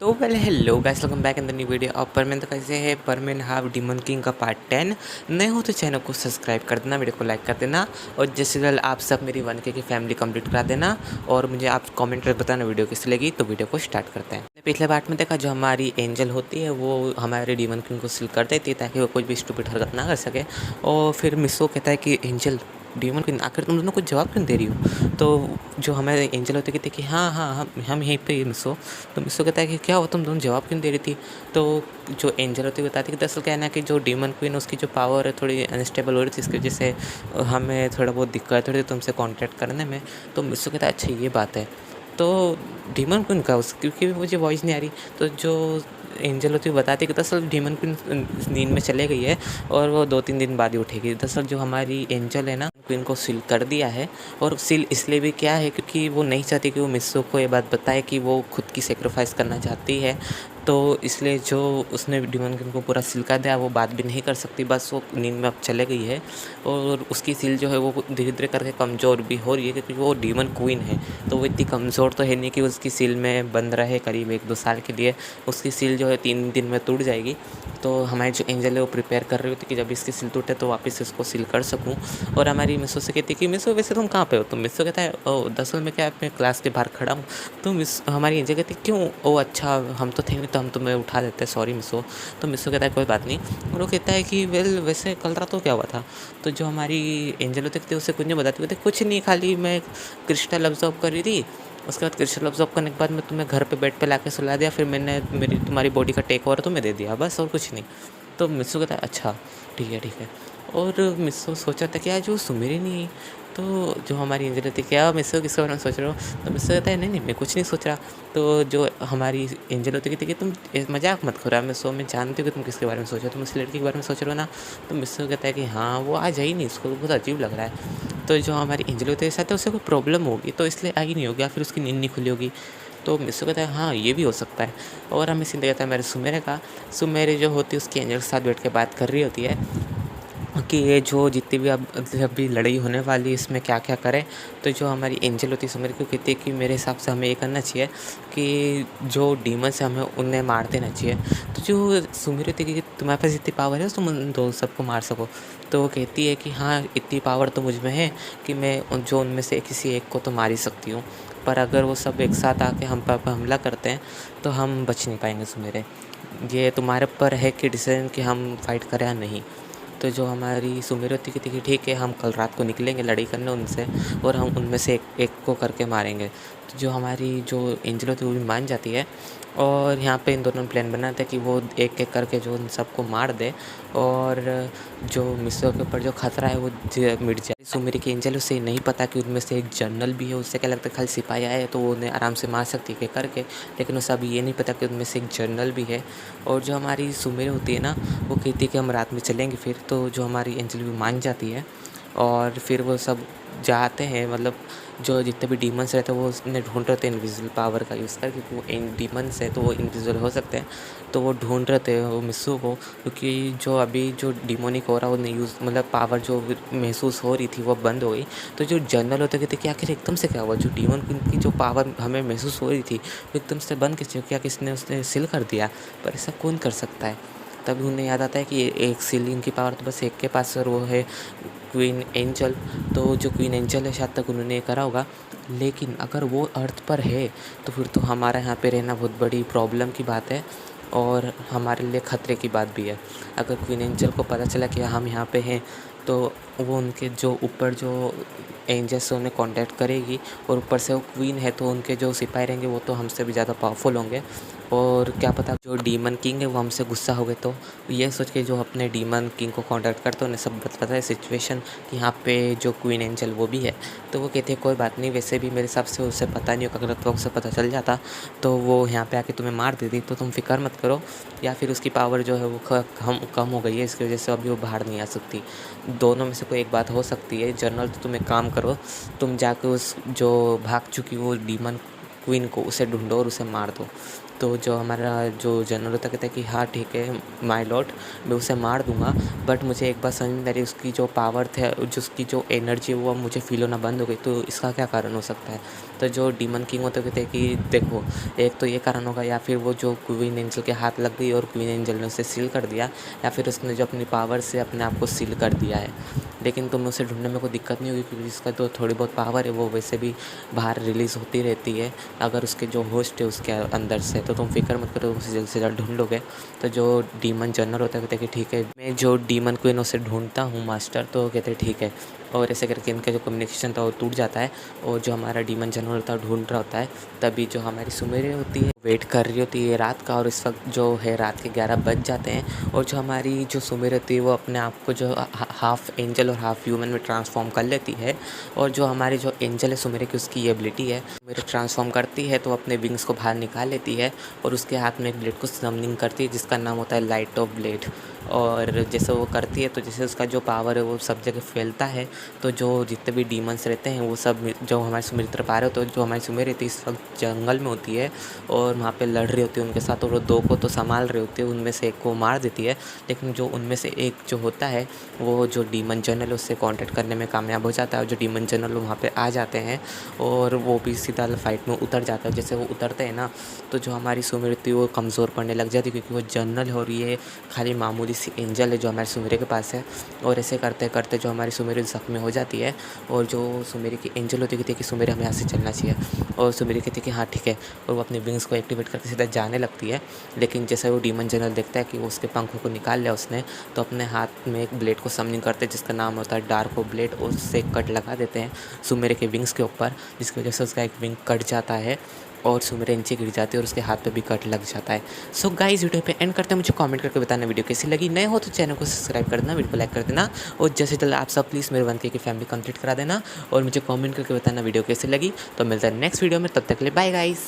तो पहले hello guys, welcome back in the new video. और परमेन तो कैसे है, परमेन हाफ डीमन किंग का पार्ट 10 नए हो तो चैनल को सब्सक्राइब कर देना, वीडियो को लाइक कर देना और जैसे वेल आप सब मेरी 1K की फैमिली कंप्लीट करा देना। और मुझे आप कमेंट कर बताना वीडियो कैसी लगी। तो वीडियो को स्टार्ट करते हैं। पिछले पार्ट में देखा जो हमारी एंजल होती है वो हमारे डीमन किंग को सिल कर देती है ताकि वो कोई भी स्टूपिड हरकत ना कर सके। और फिर मिसो कहता है कि एंजल डीमन किंग आखिर तुम दोनों को जवाब क्यों दे रही हो। तो जो हमारे एंजल होते कहते कि हाँ हाँ हम यहीं पे मिसो। तो मिसो कहता है कि क्या हुआ, तुम दोनों जवाब क्यों दे रही थी। तो जो एंजल होती है बताती है कि दरअसल क्या है ना कि जो डीमन क्वीन उसकी जो पावर है थोड़ी अनस्टेबल हो रही थी, इसकी वजह से हमें थोड़ा बहुत दिक्कत हो रही थी तुमसे कांटेक्ट करने में। तो मिसो कहता है अच्छा ये बात है। तो डीमन क्वीन का उस क्योंकि मुझे वॉइस नहीं आ रही, तो जो एंजल होती है बताती है कि दरअसल डीमन क्वीन नींद में चले गई है और वो 2-3 दिन बाद ही उठेगी। दरअसल जो हमारी एंजल है ना, क्वीन को सील कर दिया है। और सील इसलिए भी क्या है क्योंकि वो नहीं चाहती कि वो मिस्सो को ये बात बताए कि वो खुद की सेक्रीफाइस करना चाहती है। तो इसलिए जो उसने डीमन किंग को पूरा सिल कर दिया, वो बात भी नहीं कर सकती, बस वो नींद में अब चले गई है। और उसकी सील जो है वो धीरे धीरे करके कमज़ोर भी हो रही है क्योंकि वो डीमन क्वीन है। तो वो इतनी कमज़ोर तो है नहीं कि उसकी सील में बंद रहे करीब 1-2 साल के लिए। उसकी सील जो है 3 दिन में टूट जाएगी। तो हमारी जो एंजल है वो प्रिपेयर कर रही होती कि जब इसकी सील टूटे तो वापस इसको सील कर सकूँ। और हमारी मिसो से कहती कि मिसो वैसे तुम कहाँ पे हो। तो मिसो कहता है ओ दरअसल मैं क्या अपने क्लास के बाहर खड़ा हूँ। तो हमारी एंजल कहती क्यों, ओ अच्छा हम तो थे नहीं तो हम तुम्हें उठा देते, सॉरी मिसो। तो मिसो कहता है कोई बात नहीं। और वो कहता है कि वेल वैसे कल रात को क्या हुआ था। तो जो हमारी एंजल होती है उसे कुछ नहीं बताती, कहते कुछ नहीं, खाली मैं क्रिस्टल ऑब्जर्व कर रही थी। उसके बाद क्रिस्टल ऑब्जर्व करने के बाद मैं तुम्हें घर पे बेड पे लाके सुला दिया, फिर मैंने तुम्हारी बॉडी का टेक ओवर तुम्हें दे दिया, बस और कुछ नहीं। तो मिस्सू कहता है अच्छा ठीक है ठीक है। और मिस्सू सोचा था कि आज वो सुमेरी नहीं आई। तो जो हमारी एंजल थी क्या मिस्सू किसके बारे में सोच रहे हो। तो मिस्सू कहता है नहीं नहीं मैं कुछ नहीं सोच रहा। तो जो हमारी एंजल होती थी कि तुम मजाक मत करो, मैं जानती हूँ कि तुम किसके बारे में सोच रहे हो, तुम इस लड़की के बारे में सोच रहे हो ना। तो मिस्सू कहता है कि हाँ वो आज आई नहीं, उसको बहुत अजीब लग रहा है। तो जो हमारी एंजल होती है साथ उसे कोई प्रॉब्लम होगी तो इसलिए आई नहीं होगी, या फिर उसकी नींद नहीं खुली होगी। तो मिस्सू कहता है हाँ ये भी हो सकता है। और हमें सीन कहता है मेरे सुमेरे का। सुमेरे जो होती है उसकी एंजल के साथ बैठ के बात कर रही होती है कि ये जो जितनी भी अब अभी लड़ाई होने वाली है इसमें क्या क्या करें। तो जो हमारी एंजल होती है सुमेर को कहती है कि मेरे हिसाब से हमें ये करना चाहिए कि जो डीमंस है हमें उन्हें मार देना चाहिए। तो जो सुमेर होती है कि तुम्हारे पास इतनी पावर है तुम उन दो सबको मार सको। तो वो कहती है कि हाँ इतनी पावर तो मुझ में है कि मैं जो उनमें से किसी एक को तो मार ही सकती हूँ, पर अगर वो सब एक साथ आके हम पर हमला करते हैं तो हम बच नहीं पाएंगे सुमेरे। ये तुम्हारे ऊपर है कि डिसीजन कि हम फाइट करें या नहीं। तो जो हमारी सुमेर होती थी कि ठीक है हम कल रात को निकलेंगे लड़ाई करने उनसे और हम उनमें से एक को करके मारेंगे। तो जो हमारी जो एंजल होती है वो भी मान जाती है। और यहाँ पे इन दोनों ने प्लान बनाते हैं कि वो एक एक करके जो उन सबको मार दे और जो मिस्र के ऊपर जो खतरा है वो मिट जाए। सुमेरी की एंजल उसे नहीं पता कि उनमें से एक जनरल भी है, उससे क्या लगता है खाली सिपाही आए तो वो उन्हें आराम से मार सकती है करके, लेकिन उसे अभी ये नहीं पता कि उनमें से एक जनरल भी है। और जो हमारी सुमेरी होती है ना वो कहती है कि हम रात में चलेंगे फिर। तो जो हमारी एंजल भी मान जाती है और फिर वो सब जाते हैं, मतलब जो जितने भी डीमंस रहते हैं वो उन्हें ढूंढ रहे थे इनविजिबल पावर का यूज़ करके, वो डीमंस है तो वो इनविजिबल हो सकते हैं। तो वो ढूंढ रहे थे वो मिस्सू को, क्योंकि जो अभी जो डिमोनिक हो रहा है वो नहीं यूज़ मतलब पावर जो महसूस हो रही थी वो बंद हो गई। तो जो जनरल होते कहते कि आखिर एकदम से क्या हुआ, जो डीमन की जो पावर हमें महसूस हो रही थी वो एकदम से बंद कैसे, क्या किसने उसने सील कर दिया, पर ऐसा कौन कर सकता है। तभी उन्हें याद आता है कि एक सीलिंग की पावर तो बस एक के पास और वो है क्वीन एंजल। तो जो क्वीन एंजल है शायद तक उन्होंने करा होगा, लेकिन अगर वो अर्थ पर है तो फिर तो हमारा यहाँ पे रहना बहुत बड़ी प्रॉब्लम की बात है और हमारे लिए ख़तरे की बात भी है। अगर क्वीन एंजल को पता चला कि हम यहाँ पे हैं तो वो उनके जो ऊपर जो एंजल से उन्हें कांटेक्ट करेगी, और ऊपर से वो क्वीन है तो उनके जो सिपाही रहेंगे वो तो हमसे भी ज़्यादा पावरफुल होंगे। और क्या पता जो डीमन किंग है वो हमसे गुस्सा हो गए। तो ये सोच के जो अपने डीमन किंग को कांटेक्ट करते उन्हें सब पता है सिचुएशन कि यहाँ पे जो क्वीन एंजल वो भी है। तो वो कहते हैं कोई बात नहीं, वैसे भी मेरे हिसाब से उसे पता नहीं होगा, अगर तो उसे पता चल जाता तो वो यहाँ पे आके तुम्हें मार देती, तो तुम फिक्र मत करो। या फिर उसकी पावर जो है वो कम हो गई है, इसकी वजह से अभी वो बाहर नहीं आ सकती। दोनों में से कोई एक बात हो सकती है। जनरल तो तुम एक काम करो, तुम जाके उस जो भाग चुकी वो डीमन क्वीन को उसे ढूंढो और उसे मार दो। तो जो हमारा जो जनरल होता कहता है कि हाँ ठीक है माय लॉर्ड, मैं उसे मार दूंगा, बट मुझे एक बात समझ में आ रही, उसकी जो पावर थे जो उसकी जो एनर्जी है वो अब मुझे फील होना बंद हो गई, तो इसका क्या कारण हो सकता है। तो जो डीमन किंग होते थे कि देखो, एक तो ये कारण होगा, या फिर वो जो क्वीन एंजल के हाथ लग गई और क्वीन एंजल ने उसे सील कर दिया, या फिर उसने जो अपनी पावर से अपने आप को सील कर दिया है। लेकिन तुम्हें उसे ढूंढने में कोई दिक्कत नहीं होगी, क्योंकि इसका जो थोड़ी बहुत पावर है वो वैसे भी बाहर रिलीज़ होती रहती है अगर उसके जो होस्ट है उसके अंदर से। तो तुम फिक्र मत करो, उसे जल्द से जल्द ढूंढ लोगे। तो जो डीमन जनरल होता है कहते हैं कि ठीक है, मैं जो डीमन क्वीन उसे ढूंढता हूँ मास्टर। तो कहते हैं ठीक है, और ऐसे करके इनका जो कम्युनिकेशन था वो टूट जाता है। और जो हमारा डीमन जनरल होता है ढूंढ रहा होता है, तभी जो हमारी सुमेरिया होती है वेट कर रही होती है रात का, और इस वक्त जो है रात के 11 बज जाते हैं। और जो हमारी जो सुमेरिया होती है वो अपने आप को जो हाफ एंजल और हाफ ह्यूमन में ट्रांसफॉर्म कर लेती है। और जो हमारी जो एंजल है सुमेरिया की, उसकी ये एबिलिटी है, सुमेरिया ट्रांसफॉर्म करती है तो अपने विंग्स को बाहर निकाल लेती है और उसके हाथ में एक ब्लेड को समनिंग करती है जिसका नाम होता है लाइट ऑफ ब्लेड। और जैसे वो करती है तो जैसे उसका जो पावर है वो सब जगह फैलता है। तो जो जितने भी डीमंस रहते हैं वो सब जो हमारे सुमेरिया तरफ आ रहे होते हैं, जो हमारी सुमेरिया रहती है इस वक्त जंगल में होती है और वहाँ पे लड़ रही होती है उनके साथ, और वो दो को तो संभाल रही होती है, उनमें से एक को मार देती है। लेकिन जो उनमें से एक जो होता है वो जो डीमन जनरल उससे कांटेक्ट करने में कामयाब हो जाता है, और जो डीमन जनरल वहाँ पे आ जाते हैं और वो भी सीधा फाइट में उतर जाता है। जैसे वो उतरते हैं ना, तो जो हमारी सुमेरिया थी वो कमज़ोर पड़ने लग जाती है, क्योंकि वो जनरल हो रही है, खाली मामूली सी एंजल है जो हमारे सुमेरिया के पास है। और ऐसे करते करते जो हमारी सुमेरिया ज़ख्मी हो जाती है, और जो सुमेरिया की एंजल होती है कि सुमेरिया हमें यहाँ से चलना चाहिए, और सुमेरिया कहती है कि हाँ ठीक है, और वो अपने विंग्स को एक्टिवेट करके सीधा जाने लगती है। लेकिन जैसे वो डीमन जनरल देखता है कि वो उसके पंखों को निकाल लिया उसने, तो अपने हाथ में एक ब्लेड को समनिंग करते हैं जिसका नाम होता है डार्क ब्लेड, और उससे कट लगा देते हैं सुमेरिया के विंग्स के ऊपर, जिसकी वजह से उसका एक विंग कट जाता है और सुमेरिया नीचे गिर जाती है और उसके हाथ पे भी कट लग जाता है। सो गाइस, वीडियो पे एंड करते हैं, मुझे कमेंट करके बताना वीडियो कैसी लगी। नए हो तो चैनल को सब्सक्राइब कर देना, वीडियो को लाइक कर देना, और जैसे जल्द आप सब प्लीज़ मेरे 1K की फैमिली कंप्लीट करा देना, और मुझे कमेंट करके बताना वीडियो कैसी लगी। तो मिलता है नेक्स्ट वीडियो में, तब तक के लिए बाय गाइस।